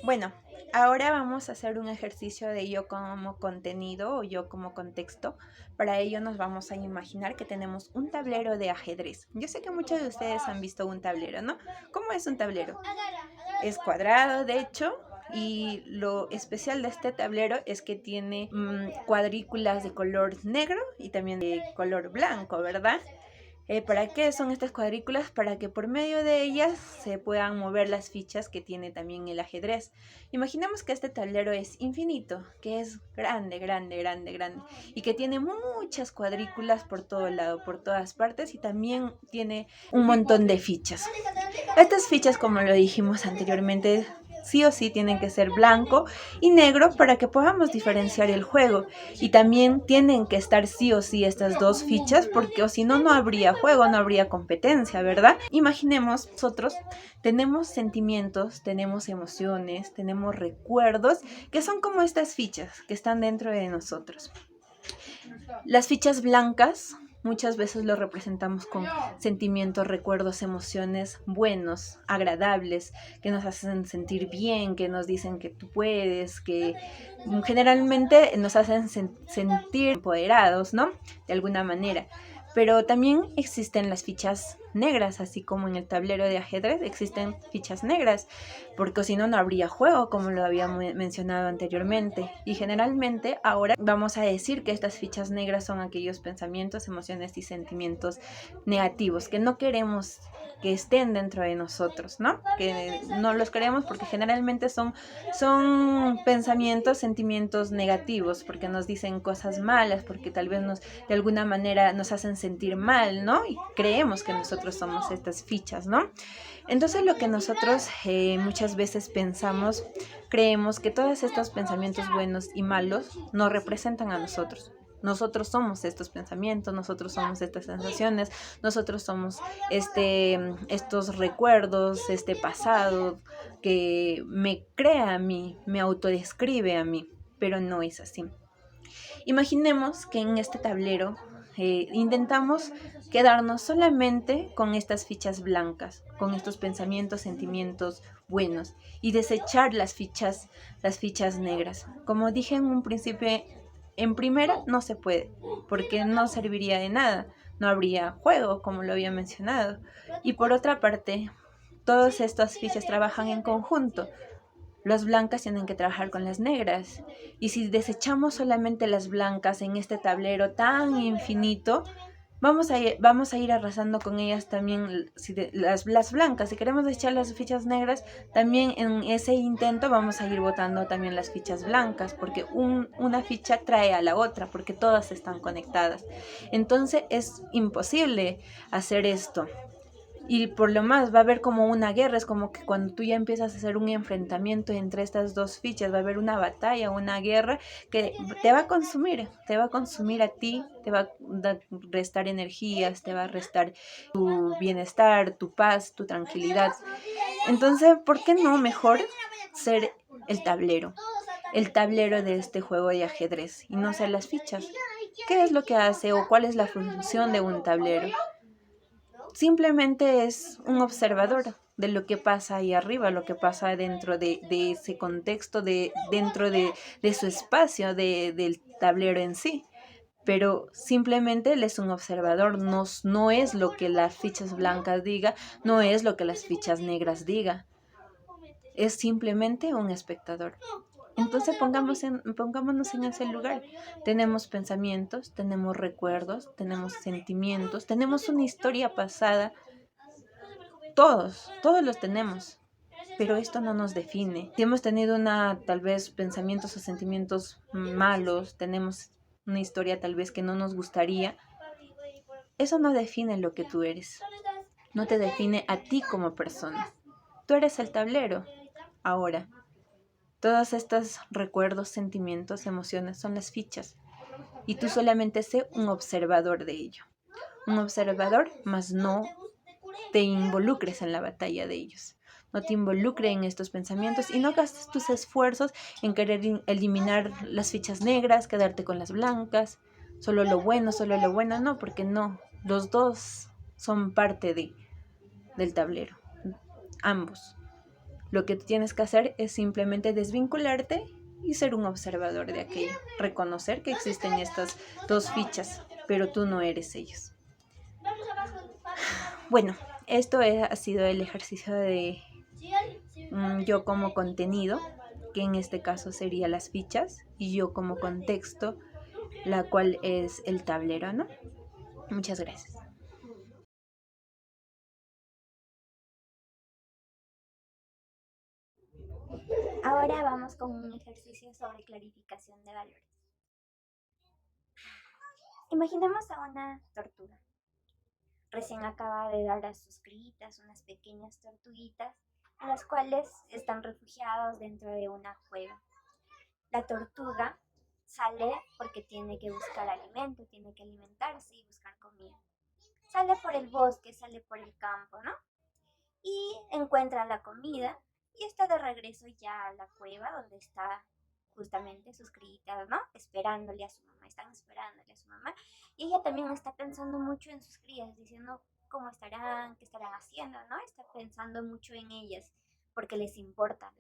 Bueno, ahora vamos a hacer un ejercicio de yo como contenido o yo como contexto. Para ello nos vamos a imaginar que tenemos un tablero de ajedrez. Yo sé que muchos de ustedes han visto un tablero, ¿no? ¿Cómo es un tablero? Es cuadrado, de hecho, y lo especial de este tablero es que tiene cuadrículas de color negro y también de color blanco, ¿verdad? ¿Para qué son estas cuadrículas? Para que por medio de ellas se puedan mover las fichas que tiene también el ajedrez. Imaginemos que este tablero es infinito, que es grande, grande, grande, grande, y que tiene muchas cuadrículas por todo lado, por todas partes, y también tiene un montón de fichas. Estas fichas, como lo dijimos anteriormente, sí o sí tienen que ser blanco y negro para que podamos diferenciar el juego. Y también tienen que estar sí o sí estas dos fichas porque o si no, no habría juego, no habría competencia, ¿verdad? Imaginemos, nosotros tenemos sentimientos, tenemos emociones, tenemos recuerdos que son como estas fichas que están dentro de nosotros. Las fichas blancas muchas veces lo representamos con sentimientos, recuerdos, emociones buenos, agradables, que nos hacen sentir bien, que nos dicen que tú puedes, que generalmente nos hacen sentir empoderados, ¿no? De alguna manera. Pero también existen las fichas negras, así como en el tablero de ajedrez existen fichas negras, porque si no, no habría juego, como lo había mencionado anteriormente. Y generalmente ahora vamos a decir que estas fichas negras son aquellos pensamientos, emociones y sentimientos negativos que no queremos que estén dentro de nosotros, ¿no? Que no los queremos porque generalmente son pensamientos, sentimientos negativos, porque nos dicen cosas malas, porque tal vez de alguna manera nos hacen sentir mal, ¿no? Y creemos que nosotros somos estas fichas, ¿no? Entonces lo que nosotros muchas veces pensamos, creemos que todos estos pensamientos buenos y malos nos representan a nosotros. Nosotros somos estos pensamientos, nosotros somos estas sensaciones, nosotros somos estos recuerdos, este pasado que me crea a mí, me autodescribe a mí, pero no es así. Imaginemos que en este tablero intentamos quedarnos solamente con estas fichas blancas, con estos pensamientos, sentimientos buenos y desechar las fichas negras. Como dije en un principio, en primera no se puede, porque no serviría de nada, no habría juego, como lo había mencionado. Y por otra parte, todas estas fichas trabajan en conjunto. Las blancas tienen que trabajar con las negras. Y si desechamos solamente las blancas en este tablero tan infinito, vamos a ir arrasando con ellas también las blancas. Si queremos desechar las fichas negras, también en ese intento vamos a ir botando también las fichas blancas, porque una ficha trae a la otra, porque todas están conectadas. Entonces es imposible hacer esto. Y por lo más va a haber como una guerra, es como que cuando tú ya empiezas a hacer un enfrentamiento entre estas dos fichas, va a haber una batalla, una guerra que te va a consumir a ti, te va a restar energías, te va a restar tu bienestar, tu paz, tu tranquilidad. Entonces, ¿por qué no mejor ser el tablero? El tablero de este juego de ajedrez y no ser las fichas. ¿Qué es lo que hace o cuál es la función de un tablero? Simplemente es un observador de lo que pasa ahí arriba, lo que pasa dentro de ese contexto, dentro de su espacio, del tablero en sí. Pero simplemente él es un observador, no es lo que las fichas blancas diga, no es lo que las fichas negras diga. Es simplemente un espectador. Entonces pongámonos en ese lugar. Tenemos pensamientos, tenemos recuerdos, tenemos sentimientos, tenemos una historia pasada. Todos los tenemos, pero esto no nos define. Si hemos tenido tal vez pensamientos o sentimientos malos, tenemos una historia tal vez que no nos gustaría, eso no define lo que tú eres. No te define a ti como persona. Tú eres el tablero. Ahora, todos estos recuerdos, sentimientos, emociones son las fichas. Y tú solamente sé un observador de ello. Un observador, mas no te involucres en la batalla de ellos. No te involucres en estos pensamientos y no gastes tus esfuerzos en querer eliminar las fichas negras, quedarte con las blancas, solo lo bueno, no, porque no, los dos son parte del tablero, ambos. Lo que tú tienes que hacer es simplemente desvincularte y ser un observador de aquello. Reconocer que existen estas dos fichas, pero tú no eres ellos. Bueno, esto ha sido el ejercicio de yo como contenido, que en este caso sería las fichas, y yo como contexto, la cual es el tablero, ¿no? Muchas gracias. Ahora vamos con un ejercicio sobre clarificación de valores. Imaginemos a una tortuga. Recién acaba de dar a sus crías unas pequeñas tortuguitas, en las cuales están refugiados dentro de una cueva. La tortuga sale porque tiene que buscar alimento, tiene que alimentarse y buscar comida. Sale por el bosque, sale por el campo, ¿no? Y encuentra la comida y está de regreso ya a la cueva donde está justamente sus crías, ¿no? Esperándole a su mamá, están esperándole a su mamá. Y ella también está pensando mucho en sus crías, diciendo cómo estarán, qué estarán haciendo, ¿no? Está pensando mucho en ellas porque les importa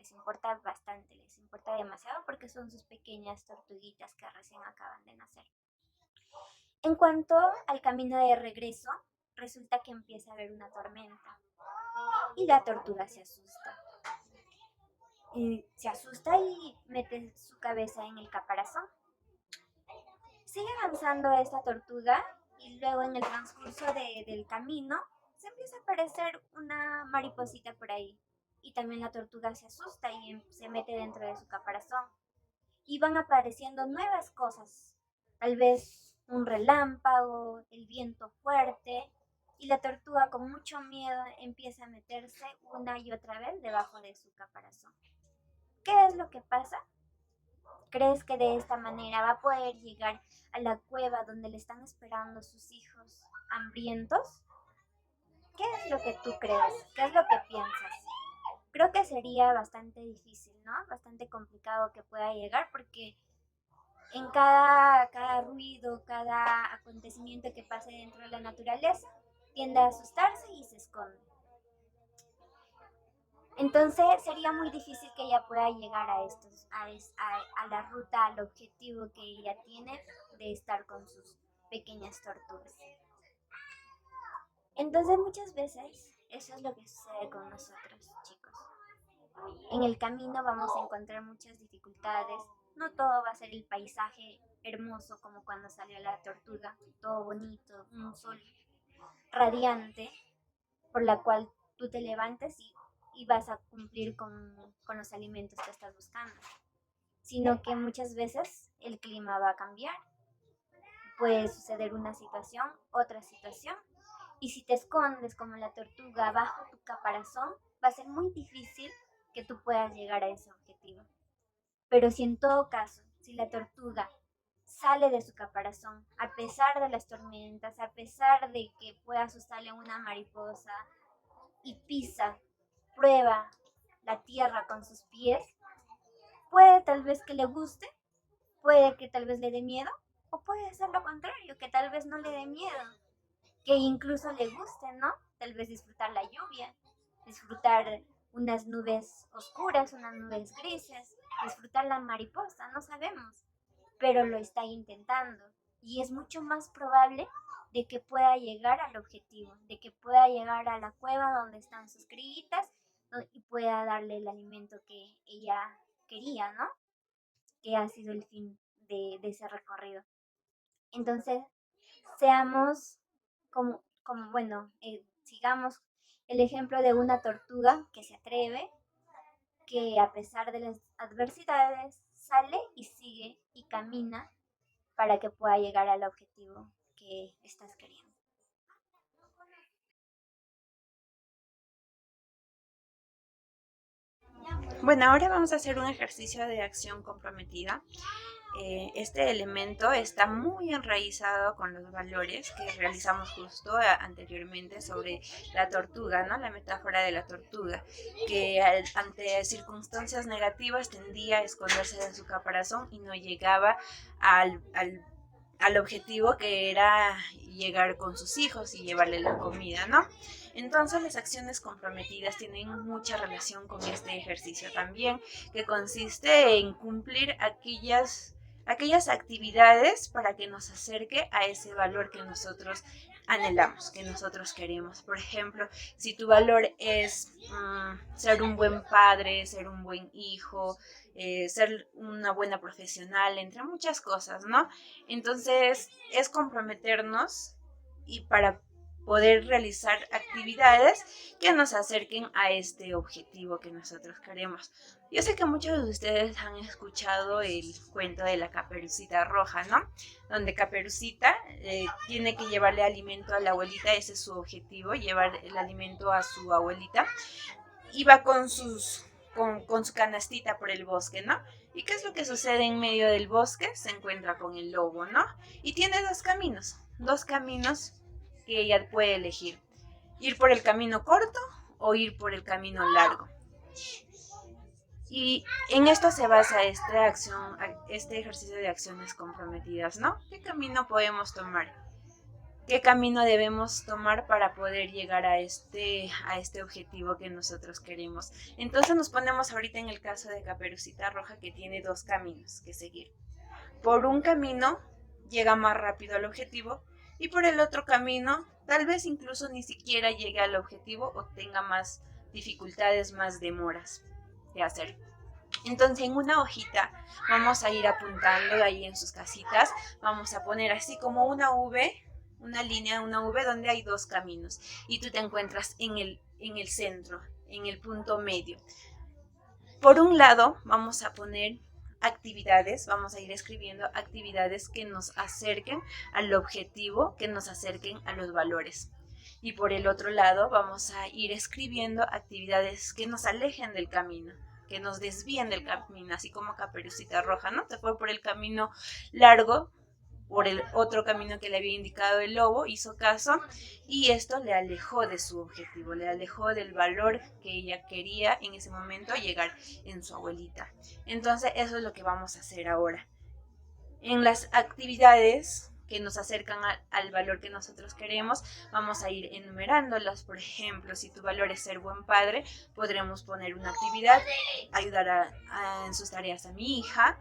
bastante, les importa demasiado porque son sus pequeñas tortuguitas que recién acaban de nacer. En cuanto al camino de regreso, resulta que empieza a haber una tormenta y la tortuga se asusta. Se asusta y mete su cabeza en el caparazón. Sigue avanzando esta tortuga y luego en el transcurso del camino se empieza a aparecer una mariposita por ahí. Y también la tortuga se asusta y se mete dentro de su caparazón. Y van apareciendo nuevas cosas. Tal vez un relámpago, el viento fuerte. Y la tortuga con mucho miedo empieza a meterse una y otra vez debajo de su caparazón. ¿Qué es lo que pasa? ¿Crees que de esta manera va a poder llegar a la cueva donde le están esperando sus hijos hambrientos? ¿Qué es lo que tú crees? ¿Qué es lo que piensas? Creo que sería bastante difícil, ¿no? Bastante complicado que pueda llegar porque en cada ruido, cada acontecimiento que pase dentro de la naturaleza, tiende a asustarse y se esconde. Entonces sería muy difícil que ella pueda llegar a la ruta, al objetivo que ella tiene de estar con sus pequeñas tortugas. Entonces muchas veces eso es lo que sucede con nosotros, chicos. En el camino vamos a encontrar muchas dificultades. No todo va a ser el paisaje hermoso como cuando salió la tortuga, todo bonito, un sol radiante por la cual tú te levantes y vas a cumplir con los alimentos que estás buscando, sino que muchas veces el clima va a cambiar, puede suceder una situación, otra situación, y si te escondes como la tortuga bajo tu caparazón, va a ser muy difícil que tú puedas llegar a ese objetivo. Pero si en todo caso, si la tortuga sale de su caparazón, a pesar de las tormentas, a pesar de que pueda asustarle una mariposa, y pisa, prueba la tierra con sus pies, puede tal vez que le guste, puede que tal vez le dé miedo, o puede ser lo contrario, que tal vez no le dé miedo, que incluso le guste, ¿no? Tal vez disfrutar la lluvia, disfrutar unas nubes oscuras, unas nubes grises, disfrutar la mariposa, no sabemos, pero lo está intentando y es mucho más probable de que pueda llegar al objetivo, de que pueda llegar a la cueva donde están sus crías y pueda darle el alimento que ella quería, ¿no? Que ha sido el fin de ese recorrido. Entonces, seamos bueno, sigamos el ejemplo de una tortuga que se atreve, que a pesar de las adversidades sale y sigue y camina para que pueda llegar al objetivo que estás queriendo. Bueno, ahora vamos a hacer un ejercicio de acción comprometida. Este elemento está muy enraizado con los valores que realizamos justo anteriormente sobre la tortuga, ¿no? La metáfora de la tortuga, que ante circunstancias negativas tendía a esconderse de su caparazón y no llegaba al al objetivo que era llegar con sus hijos y llevarle la comida, ¿no? Entonces las acciones comprometidas tienen mucha relación con este ejercicio también, que consiste en cumplir aquellas actividades para que nos acerque a ese valor que nosotros anhelamos, que nosotros queremos. Por ejemplo, si tu valor es ser un buen padre, ser un buen hijo, ser una buena profesional, entre muchas cosas, ¿no? Entonces es comprometernos y para poder realizar actividades que nos acerquen a este objetivo que nosotros queremos. Yo sé que muchos de ustedes han escuchado el cuento de la Caperucita Roja, ¿no? Donde Caperucita tiene que llevarle alimento a la abuelita, ese es su objetivo, llevar el alimento a su abuelita, y va con su canastita por el bosque, ¿no? ¿Y qué es lo que sucede en medio del bosque? Se encuentra con el lobo, ¿no? Y tiene dos caminos que ella puede elegir: ir por el camino corto o ir por el camino largo. Y en esto se basa este ejercicio de acciones comprometidas, ¿no? ¿Qué camino podemos tomar? ¿Qué camino debemos tomar para poder llegar a este objetivo que nosotros queremos? Entonces nos ponemos ahorita en el caso de Caperucita Roja, que tiene dos caminos que seguir. Por un camino llega más rápido al objetivo, y por el otro camino tal vez incluso ni siquiera llegue al objetivo o tenga más dificultades, más demoras de hacer. Entonces en una hojita vamos a ir apuntando ahí en sus casitas, vamos a poner así como una V, una línea, una V donde hay dos caminos y tú te encuentras en el centro, en el punto medio. Por un lado vamos a poner actividades, vamos a ir escribiendo actividades que nos acerquen al objetivo, que nos acerquen a los valores. Y por el otro lado vamos a ir escribiendo actividades que nos alejen del camino, que nos desvíen del camino, así como Caperucita Roja, ¿no? Se fue por el camino largo, por el otro camino que le había indicado el lobo, hizo caso y esto le alejó de su objetivo, le alejó del valor que ella quería en ese momento llegar en su abuelita. Entonces eso es lo que vamos a hacer ahora. En las actividades que nos acercan al valor que nosotros queremos, vamos a ir enumerándolas. Por ejemplo, si tu valor es ser buen padre, podremos poner una actividad, ayudar en sus tareas a mi hija.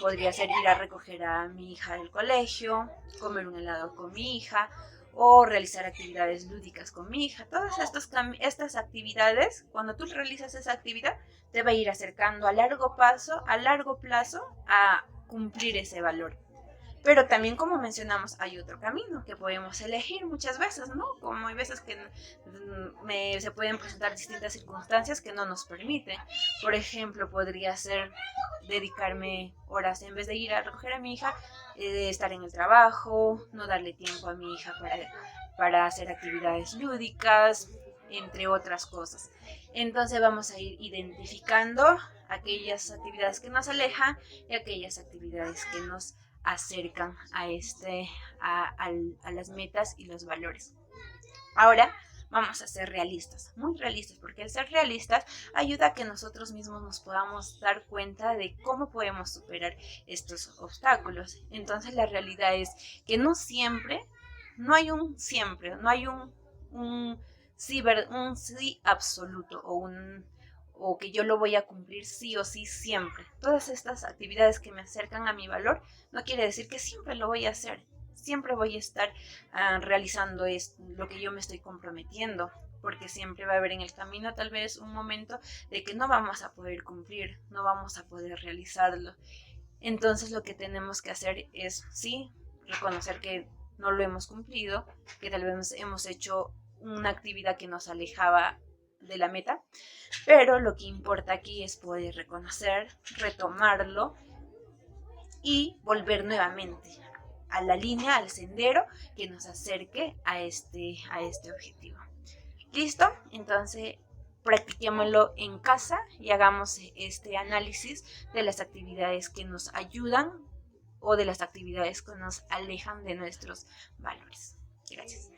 Podría ser ir a recoger a mi hija del colegio, comer un helado con mi hija o realizar actividades lúdicas con mi hija. Todas estas actividades, cuando tú realizas esa actividad, te va a ir acercando a largo plazo a cumplir ese valor. Pero también, como mencionamos, hay otro camino que podemos elegir muchas veces, ¿no? Como hay veces que se pueden presentar distintas circunstancias que no nos permiten. Por ejemplo, podría ser dedicarme horas, en vez de ir a recoger a mi hija, estar en el trabajo, no darle tiempo a mi hija para hacer actividades lúdicas, entre otras cosas. Entonces vamos a ir identificando aquellas actividades que nos alejan y aquellas actividades que nos acercan a las metas y los valores. Ahora vamos a ser realistas, muy realistas, porque el ser realistas ayuda a que nosotros mismos nos podamos dar cuenta de cómo podemos superar estos obstáculos. Entonces la realidad es que no hay un sí absoluto o que yo lo voy a cumplir sí o sí siempre. Todas estas actividades que me acercan a mi valor no quiere decir que siempre lo voy a hacer. Siempre voy a estar realizando lo que yo me estoy comprometiendo, porque siempre va a haber en el camino tal vez un momento de que no vamos a poder cumplir, no vamos a poder realizarlo. Entonces lo que tenemos que hacer es, sí, reconocer que no lo hemos cumplido, que tal vez hemos hecho una actividad que nos alejaba de la meta, pero lo que importa aquí es poder reconocer, retomarlo y volver nuevamente a la línea, al sendero que nos acerque a este objetivo. ¿Listo? Entonces practiquémoslo en casa y hagamos este análisis de las actividades que nos ayudan o de las actividades que nos alejan de nuestros valores. Gracias.